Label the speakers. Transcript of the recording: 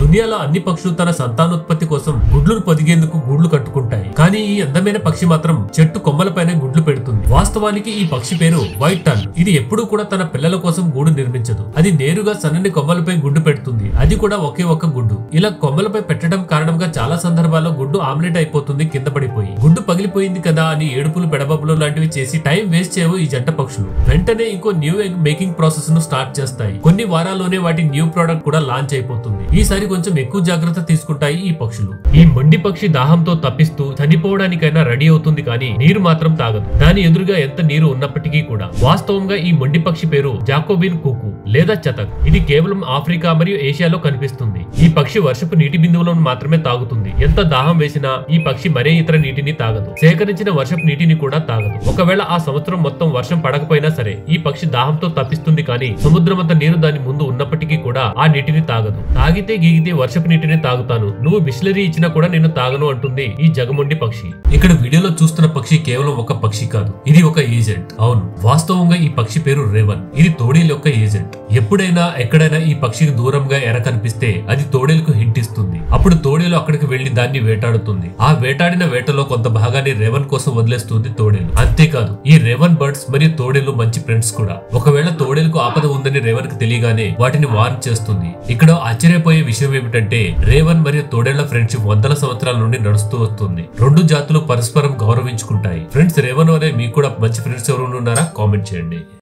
Speaker 1: దునియాలో అన్ని పక్షులు తన సంతానోత్పత్తి కోసం గుడ్లను పొదిగేందుకు గూడ్లు కట్టుకుంటాయి. కానీ ఈ అందమైన పక్షి మాత్రం చెట్టు కొమ్మలపైనే గుడ్లు పెడుతుంది. వాస్తవానికి ఈ పక్షి పేరు వైట్ టర్న్. ఇది ఎప్పుడూ కూడా తన పిల్లల కోసం గూడు నిర్మించదు. అది నేరుగా సన్నని కొమ్మలపై గుడ్డు పెడుతుంది. అది కూడా ఒకే ఒక్క గుడ్డు. ఇలా కొమ్మలపై పెట్టడం కారణంగా చాలా సందర్భాల్లో గుడ్డు ఆమ్లెట్ అయిపోతుంది కింద పడిపోయి. గుడ్డు పగిలిపోయింది కదా అని ఏడుపులు బెడబబ్బులు లాంటివి చేసి టైం వేస్ట్ చేయవు ఈ జంట పక్షులు. వెంటనే ఇంకో న్యూ ఎగ్ మేకింగ్ ప్రాసెస్ ను స్టార్ట్ చేస్తాయి. కొన్ని వారాల్లోనే వాటి న్యూ ప్రోడక్ట్ కూడా లాంచ్ అయిపోతుంది. ఈసారి కొంచెం ఎక్కువ జాగ్రత్త తీసుకుంటాయి ఈ పక్షులు. ఈ మొండి పక్షి దాహంతో తప్పిస్తూ చనిపోవడానికైనా రెడీ అవుతుంది కానీ నీరు మాత్రం తాగదు. దాని ఎదురుగా ఎంత నీరు ఉన్నప్పటికీ కూడా. వాస్తవంగా ఈ మొండి పక్షి పేరు జాకోబిన్ కుకు లేదా చతక్. ఇది కేవలం ఆఫ్రికా మరియు ఏషియాలో కనిపిస్తుంది. ఈ పక్షి వర్షపు నీటి బిందువులను మాత్రమే తాగుతుంది. ఎంత దాహం వేసినా ఈ పక్షి మరే ఇతర నీటిని తాగదు. సేకరించిన వర్షపు నీటిని కూడా తాగదు. ఒకవేళ ఆ సంవత్సరం మొత్తం వర్షం పడకపోయినా సరే ఈ పక్షి దాహంతో తప్పిస్తుంది కానీ సముద్రమంత నీరు దాని ముందు ఉన్నప్పటికీ కూడా ఆ నీటిని తాగదు. తాగితే గీగితే వర్షపు నీటిని తాగుతాను, నువ్వు బిస్లరీ ఇచ్చినా కూడా నేను తాగను అంటుంది ఈ జగమొండి పక్షి. ఇక్కడ వీడియోలో చూస్తున్న పక్షి కేవలం ఒక పక్షి కాదు, ఇది ఒక ఏజెంట్. అవును, వాస్తవంగా ఈ పక్షి పేరు రేవన్. ఇది తోడేలు యొక్క ఏజెంట్. ఎప్పుడైనా ఎక్కడైనా ఈ పక్షికి దూరంగా ఎర కనిపిస్తే అది తోడేలుకు హింట్ ఇస్తుంది. అప్పుడు తోడేలు అక్కడికి వెళ్లి దాన్ని వేటాడుతుంది. ఆ వేటాడిన వేటలో కొంత భాగాన్ని రేవన్ కోసం వదిలేస్తుంది తోడేలు. అంతేకాదు ఈ రేవన్ బర్డ్స్ మరియు తోడేలు మంచి ఫ్రెండ్స్ కూడా. ఒకవేళ తోడేలుకు ఆపద ఉందని రేవన్ కి తెలియగానే వాటిని వార్న్ చేస్తుంది. ఇక్కడ ఆశ్చర్యపోయే విషయం ఏమిటంటే రేవన్ మరియు తోడేళ్ల ఫ్రెండ్షిప్ వందల సంవత్సరాల నుండి నడుస్తూ వస్తుంది. రెండు జాతులు పరస్పరం గౌరవించుకుంటాయి. ఫ్రెండ్స్ రేవన్ అనే మీకు కూడా మంచి ఫ్రెండ్స్ ఎవరు ఉన్నారా? కామెంట్ చేయండి.